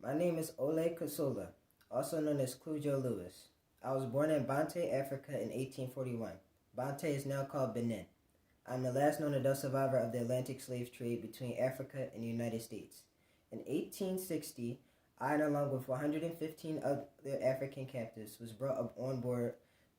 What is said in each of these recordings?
My name is Ole Kasola, also known as CUDJOE Lewis. I was born in Bante, Africa in 1841. Bante is now called Benin. I'm the last known adult survivor of the Atlantic slave trade between Africa and the United States. In 1860, I, along with 115 other African captives, was brought up on board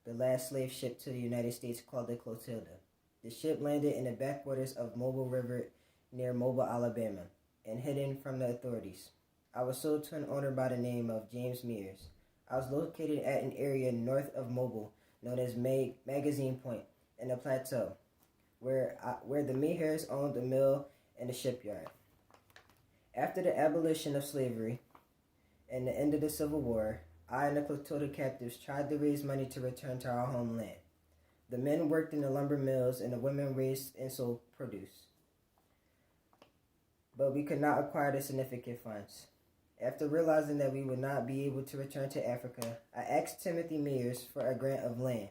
the last slave ship to the United States called the Clotilda. The ship landed in the backwaters of Mobile River near Mobile, Alabama, and hidden from the authorities. I was sold to an owner by the name of James Mears. I was located at an area north of Mobile known as Magazine Point in the plateau, where the Mears owned a mill and a shipyard. After the abolition of slavery and the end of the Civil War, I and the Clotilda captives tried to raise money to return to our homeland. The men worked in the lumber mills and the women raised and sold produce. But we could not acquire the significant funds. After realizing that we would not be able to return to Africa, I asked Timothy Mears for a grant of land.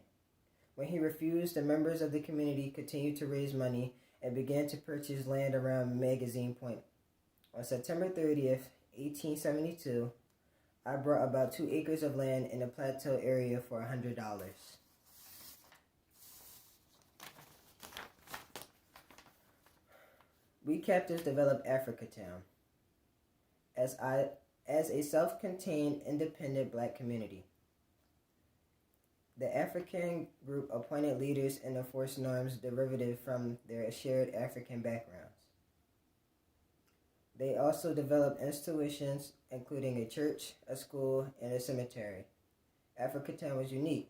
When he refused, the members of the community continued to raise money and began to purchase land around Magazine Point. On September 30th, 1872, I bought about 2 acres of land in the plateau area for $100. We captives developed Africatown as a self-contained, independent black community. The African group appointed leaders and enforced norms derivative from their shared African backgrounds. They also developed institutions, including a church, a school, and a cemetery. Africatown was unique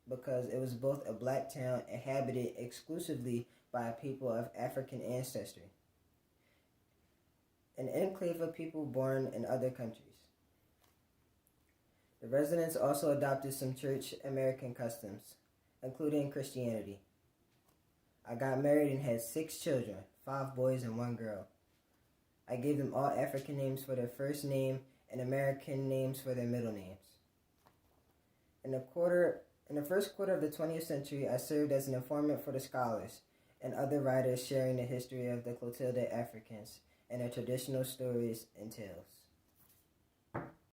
because it was both a black town inhabited exclusively by a people of African ancestry, an enclave of people born in other countries. The residents also adopted some church American customs, including Christianity. I got married and had 6 children, 5 boys and 1 girl. I gave them all African names for their first name and American names for their middle names. In the first quarter of the 20th century, I served as an informant for the scholars and other writers sharing the history of the Clotilda Africans and their traditional stories and tales.